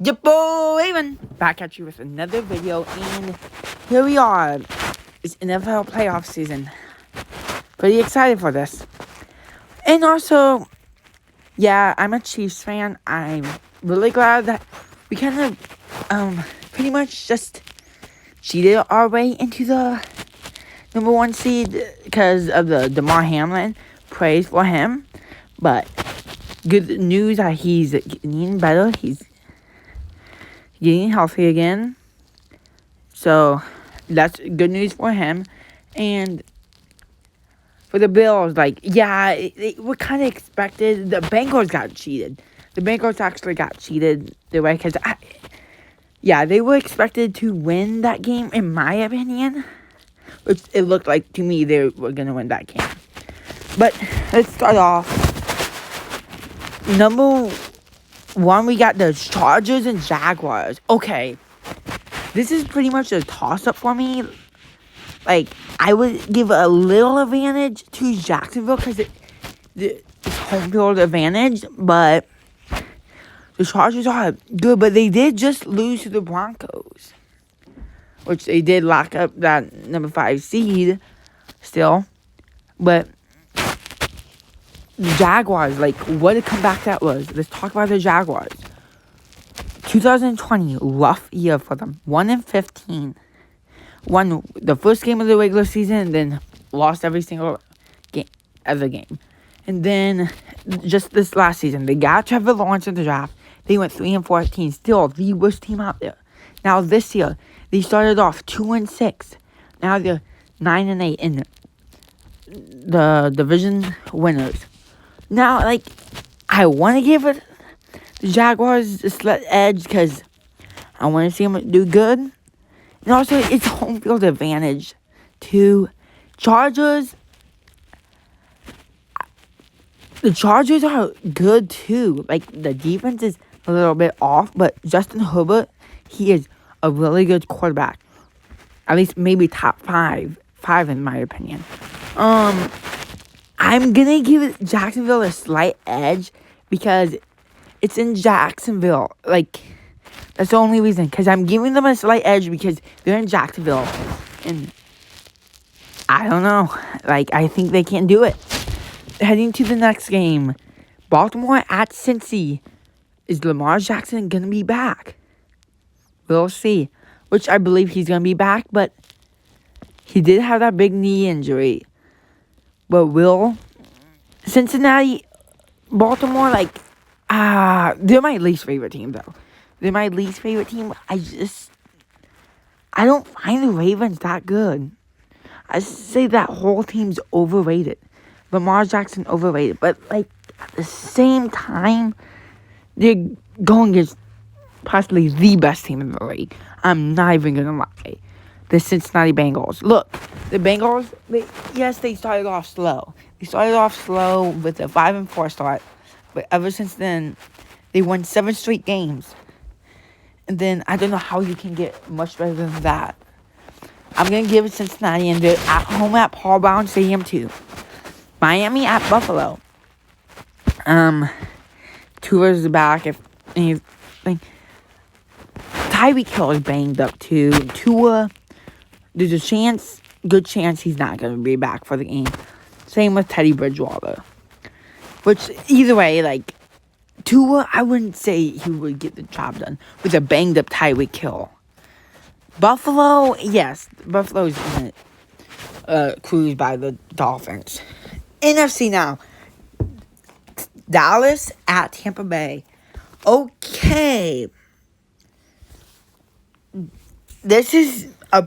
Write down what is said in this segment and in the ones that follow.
Your boy Raven back at you with another video, and here we are. It's NFL playoff season. Pretty excited for this. And also, yeah, I'm a Chiefs fan. I'm really glad that we kind of pretty much just cheated our way into the number 1 seed because of the Damar Hamlin. Praise for him. But good news that he's getting better. He's getting healthy again. So that's good news for him. And for the Bills, we kind of expected. The Bengals got cheated. The Bengals actually got cheated the way because they were expected to win that game, in my opinion. Which it looked like to me they were going to win that game. But let's start off. Number 1, we got the Chargers and Jaguars. Okay. This is pretty much a toss-up for me. I would give a little advantage to Jacksonville because it's home field advantage. But the Chargers are good, but they did just lose to the Broncos. Which they did lock up that number 5 seed still. But the Jaguars, what a comeback that was. Let's talk about the Jaguars. 2020, rough year for them. 1-15. Won the first game of the regular season and then lost every single game. And then just this last season, they got Trevor Lawrence in the draft. They went 3-14, still the worst team out there. Now this year, they started off 2-6. Now they're 9-8 in the division winners. Now, I want to give it the Jaguars a slight edge because I want to see them do good. And also, it's home field advantage to Chargers. The Chargers are good too. The defense is a little bit off, but Justin Herbert, he is a really good quarterback. At least maybe top 5 in my opinion. I'm gonna give Jacksonville a slight edge because it's in Jacksonville. That's the only reason. Because I'm giving them a slight edge because they're in Jacksonville. And I don't know. I think they can do it. Heading to the next game. Baltimore at Cincy. Is Lamar Jackson going to be back? We'll see. Which I believe he's going to be back. But he did have that big knee injury. But will Cincinnati, Baltimore, they're my least favorite team, though. They're my least favorite team. I don't find the Ravens that good. I say that whole team's overrated. Lamar Jackson overrated. But, at the same time, they're going against possibly the best team in the league. I'm not even going to lie. The Cincinnati Bengals. Look, the Bengals, they started off slow. They started off slow with a 5-4 start. But ever since then, they won 7 straight games. And then, I don't know how you can get much better than that. I'm going to give it Cincinnati, and they're at home at Paul Brown Stadium, too. Miami at Buffalo. Tua's back, if anything. Tyreek Hill is banged up, too. Tua, there's a good chance he's not going to be back for the game. Same with Teddy Bridgewater. Which, either way, Tua, I wouldn't say he would get the job done with a banged-up Tyreek Hill. Buffalo, yes. Buffalo's going to cruise by the Dolphins. NFC now. Dallas at Tampa Bay. Okay. This is a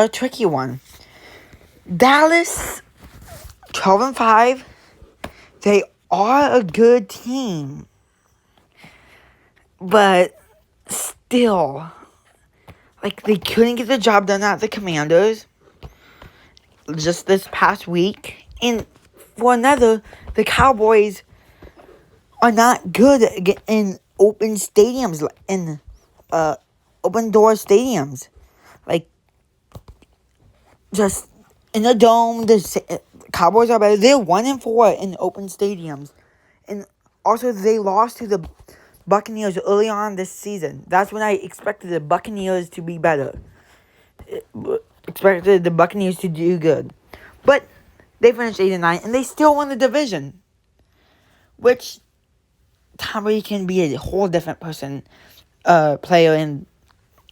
tricky one. Dallas, 12-5. They are a good team. But still, they couldn't get the job done at the Commanders just this past week. And for another, the Cowboys are not good in open stadiums, in open door stadiums. Just in a dome, the Cowboys are better. They're 1-4 in open stadiums. And also, they lost to the Buccaneers early on this season. That's when I expected the Buccaneers to be better. Expected the Buccaneers to do good. But they finished 8-9, and they still won the division. Which, Tom Brady can be a whole different player in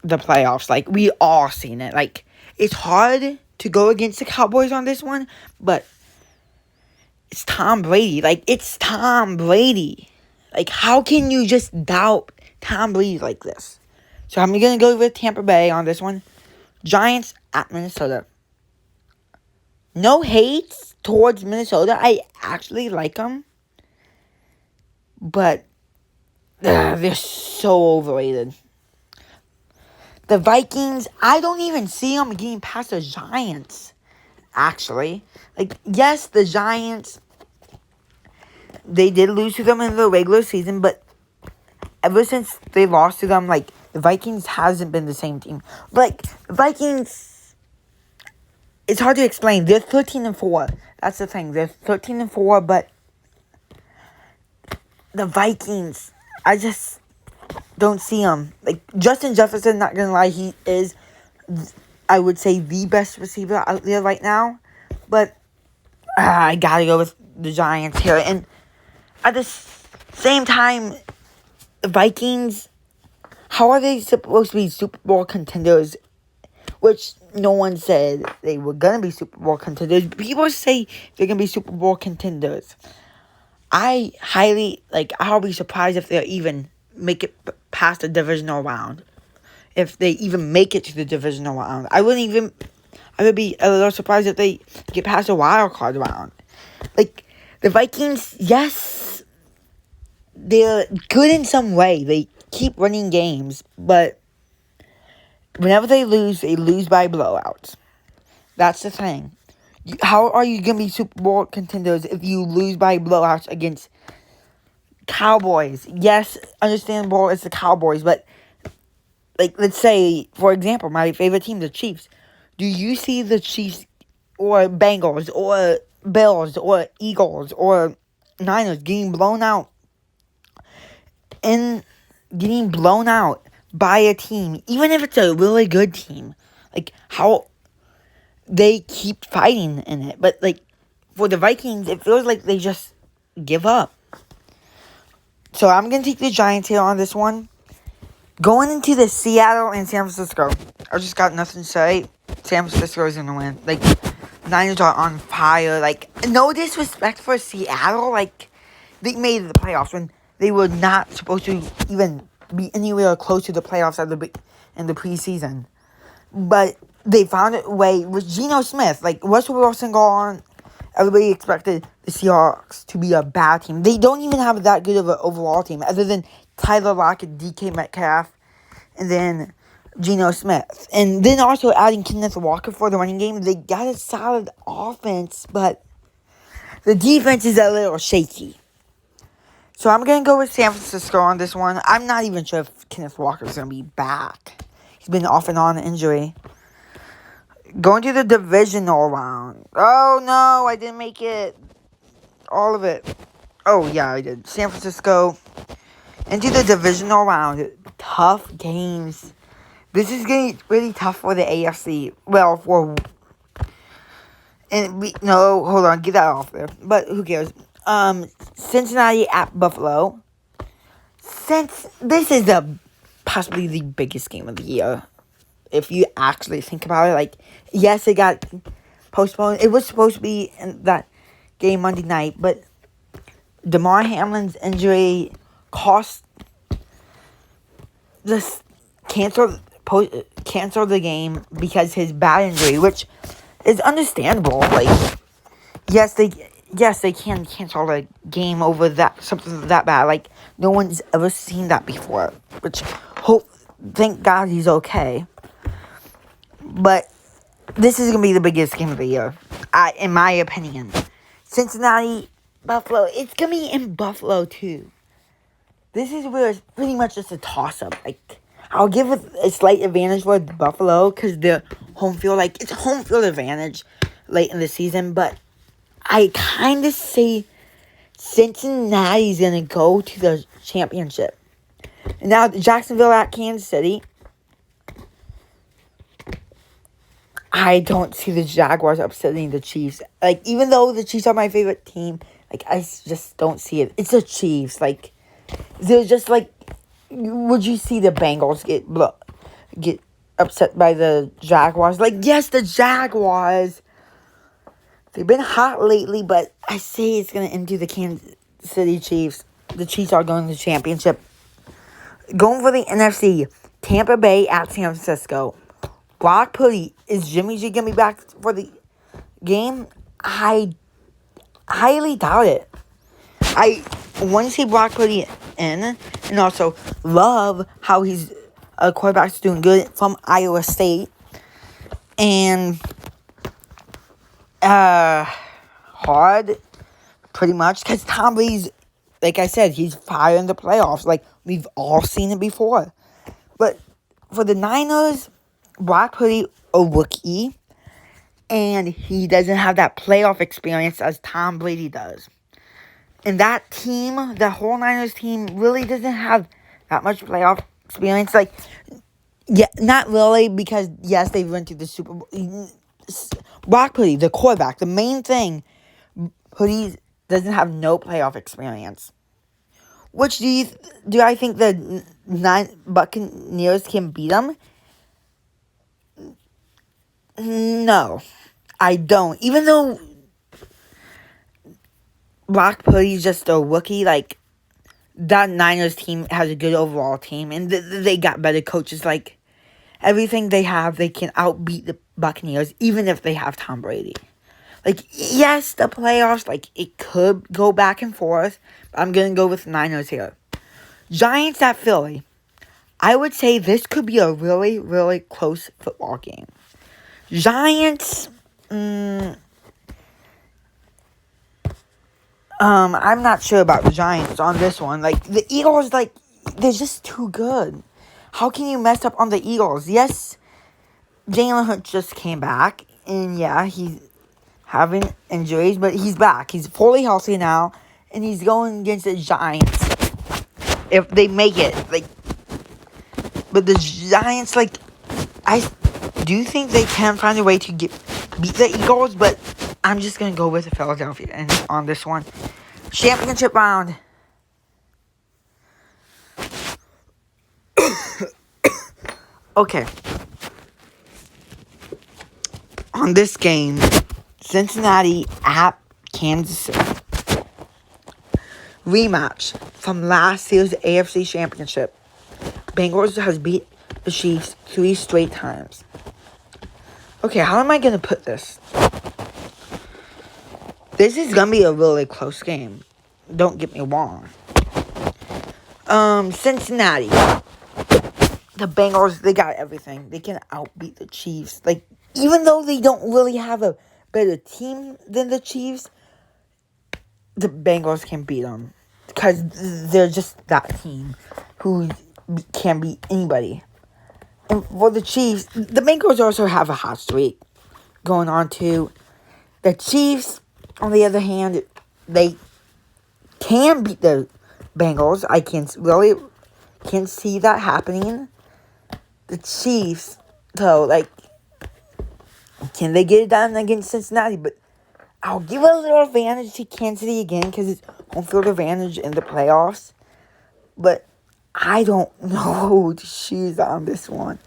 the playoffs. Like, we all seen it. Like, it's hard to go against the Cowboys on this one, but it's Tom Brady. Like, it's Tom Brady. Like, how can you just doubt Tom Brady like this? So I'm going to go with Tampa Bay on this one. Giants at Minnesota. No hate towards Minnesota. I actually like them. But they're so overrated. The Vikings, I don't even see them getting past the Giants, actually. Like, yes, the Giants, they did lose to them in the regular season, but ever since they lost to them, like, the Vikings hasn't been the same team. Like, the Vikings, it's hard to explain. They're 13-4. That's the thing. They're 13-4, but the Vikings, I just don't see him. Like, Justin Jefferson, not gonna lie, he is, I would say, the best receiver out there right now. But I gotta go with the Giants here. And at the same time, the Vikings, how are they supposed to be Super Bowl contenders? Which no one said they were gonna be Super Bowl contenders. People say they're gonna be Super Bowl contenders. I'll be surprised if they even make it past the divisional round. If they even make it to the divisional round. I would be a little surprised if they get past the wild card round. Like, the Vikings, yes, they're good in some way. They keep winning games, but whenever they lose by blowouts. That's the thing. How are you going to be Super Bowl contenders if you lose by blowouts against Cowboys? Yes, understandable, it's the Cowboys, but, like, let's say, for example, my favorite team, the Chiefs. Do you see the Chiefs or Bengals or Bills or Eagles or Niners getting blown out by a team, even if it's a really good team? Like, how they keep fighting in it. But, like, for the Vikings, it feels like they just give up. So I'm going to take the Giants here on this one. Going into the Seattle and San Francisco. I just got nothing to say. San Francisco is going to win. Like, Niners are on fire. Like, no disrespect for Seattle. Like, they made the playoffs when they were not supposed to even be anywhere close to the playoffs in the preseason. But they found a way with Geno Smith. Like, Russell Wilson gone. Everybody expected the Seahawks to be a bad team. They don't even have that good of an overall team, other than Tyler Lockett, DK Metcalf, and then Geno Smith. And then also adding Kenneth Walker for the running game. They got a solid offense, but the defense is a little shaky. So I'm going to go with San Francisco on this one. I'm not even sure if Kenneth Walker is going to be back. He's been off and on injury. Going to the divisional round. Oh, no, I didn't make it. All of it. Oh, yeah, I did. San Francisco. Into the divisional round. Tough games. This is getting really tough for the AFC. Well, hold on, get that off there. But who cares? Cincinnati at Buffalo. Since this is possibly the biggest game of the year, if you actually think about it, like, yes, it got postponed. It was supposed to be in that game Monday night, but Damar Hamlin's injury canceled the game because his bad injury, which is understandable. Like, yes, they can cancel a game over something that bad. Like, no one's ever seen that before. Thank God he's okay. But this is gonna be the biggest game of the year, in my opinion. Cincinnati, Buffalo. It's gonna be in Buffalo too. This is where it's pretty much just a toss-up. Like, I'll give it a slight advantage for Buffalo because they're home field. Like, it's home field advantage late in the season, but I kind of say Cincinnati's going to go to the championship. And now Jacksonville at Kansas City. I don't see the Jaguars upsetting the Chiefs. Like, even though the Chiefs are my favorite team, like, I just don't see it. It's the Chiefs. Like, they're just like, would you see the Bengals get upset by the Jaguars? Like, yes, the Jaguars. They've been hot lately, but I say it's going to end to the Kansas City Chiefs. The Chiefs are going to the championship. Going for the NFC, Tampa Bay at San Francisco. Brock Purdy, is Jimmy G going to be back for the game? I highly doubt it. I want to see Brock Purdy in, and also love how he's a quarterback's doing good from Iowa State. And hard, pretty much, because Tom Brady's, like I said, he's fire in the playoffs. Like, we've all seen it before. But for the Niners, Brock Purdy, a rookie, and he doesn't have that playoff experience as Tom Brady does. And that team, the whole Niners team, really doesn't have that much playoff experience. Like, yeah, not really, because, yes, they went to the Super Bowl. Brock Purdy, the quarterback, the main thing, Purdy doesn't have no playoff experience. Which do I think the Buccaneers can beat them? No, I don't. Even though Brock Purdy's just a rookie, like, that Niners team has a good overall team, and they got better coaches. Like, everything they have, they can outbeat the Buccaneers, even if they have Tom Brady. Like, yes, the playoffs, like, it could go back and forth, but I'm going to go with the Niners here. Giants at Philly. I would say this could be a really, really close football game. Giants, I'm not sure about the Giants on this one. Like, the Eagles, like, they're just too good. How can you mess up on the Eagles? Yes, Jalen Hurts just came back, and yeah, he's having injuries, but he's back. He's fully healthy now, and he's going against the Giants. If they make it, like, but the Giants, like, I do think they can find a way to beat the Eagles, but I'm just going to go with Philadelphia and on this one. Championship round. Okay. On this game, Cincinnati at Kansas City. Rematch from last year's AFC Championship. Bengals has beat the Chiefs 3 straight times. Okay, how am I going to put this? This is going to be a really close game. Don't get me wrong. Cincinnati. The Bengals, they got everything. They can outbeat the Chiefs. Like, even though they don't really have a better team than the Chiefs, the Bengals can beat them. Because they're just that team who can beat anybody. And for the Chiefs, the Bengals also have a hot streak going on too. The Chiefs, on the other hand, they can beat the Bengals. I can see that happening. The Chiefs, though, like, can they get it done against Cincinnati? But I'll give a little advantage to Kansas City again because it's home field advantage in the playoffs. But I don't know who to choose on this one.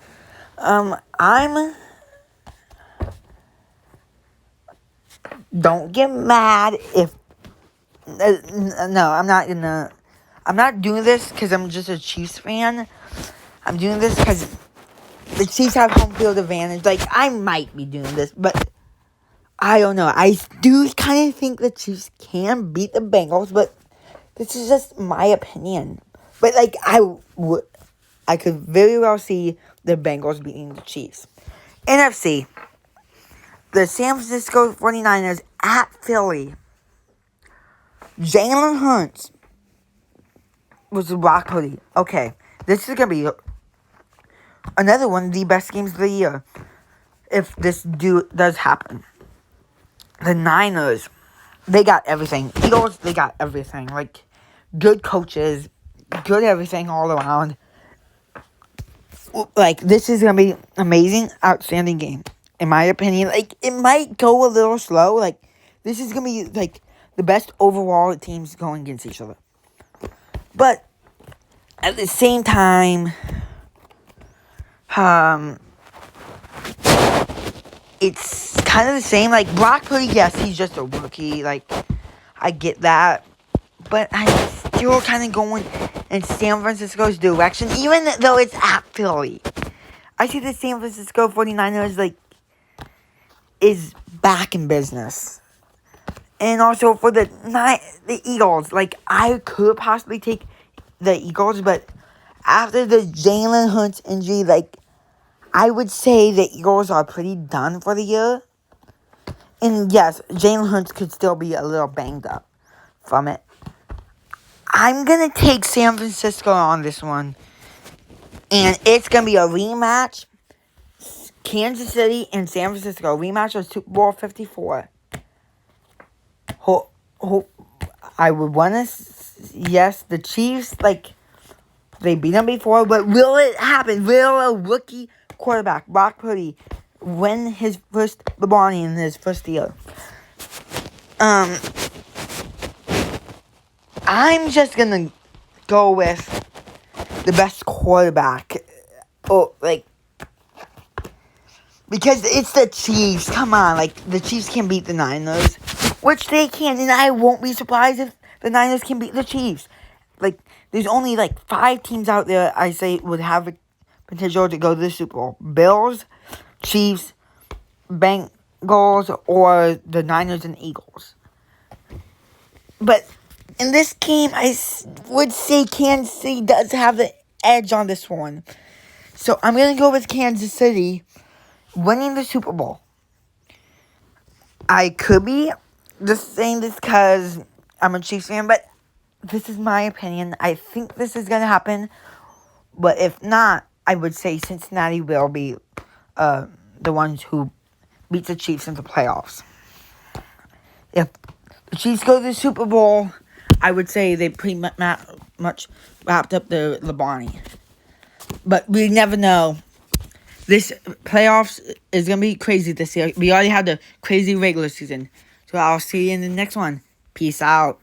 Don't get mad if... no, I'm not doing this because I'm just a Chiefs fan. I'm doing this because the Chiefs have home field advantage. Like, I might be doing this, but I don't know. I do kind of think the Chiefs can beat the Bengals, but this is just my opinion. But, like, I could very well see the Bengals beating the Chiefs. NFC. The San Francisco 49ers at Philly. Jalen Hurts was Brock Purdy. Okay, this is going to be another one of the best games of the year if this does happen. The Niners, they got everything. Eagles, they got everything. Like, good coaches, good everything all around. like, this is going to be amazing, outstanding game. In my opinion, like, it might go a little slow. Like, this is going to be, like, the best overall teams going against each other. But at the same time, it's kind of the same. Like, Brock Purdy, yes, he's just a rookie. Like, I get that. But I'm still kind of going in San Francisco's direction, even though it's at Philly. I see the San Francisco 49ers, like, is back in business. And also for the Eagles, like, I could possibly take the Eagles, but after the Jalen Hurts injury, like, I would say the Eagles are pretty done for the year. And yes, Jalen Hurts could still be a little banged up from it. I'm going to take San Francisco on this one. And it's going to be a rematch. Kansas City and San Francisco. Rematch of Super Bowl 54. I would want to... Yes, the Chiefs, like, they beat them before. But will it happen? Will a rookie quarterback, Brock Purdy, win his first LeBron in his first year? I'm just gonna go with the best quarterback. Because it's the Chiefs. Come on, like, the Chiefs can beat the Niners, which they can, and I won't be surprised if the Niners can beat the Chiefs. Like, there's only, like, 5 teams out there I say would have the potential to go to the Super Bowl. Bills, Chiefs, Bengals, or the Niners and Eagles. But in this game, I would say Kansas City does have the edge on this one. So I'm going to go with Kansas City winning the Super Bowl. I could be just saying this because I'm a Chiefs fan, but this is my opinion. I think this is going to happen. But if not, I would say Cincinnati will be the ones who beat the Chiefs in the playoffs. If the Chiefs go to the Super Bowl, I would say they pretty much wrapped up the LeBron. But we never know. This playoffs is going to be crazy this year. We already had the crazy regular season. So I'll see you in the next one. Peace out.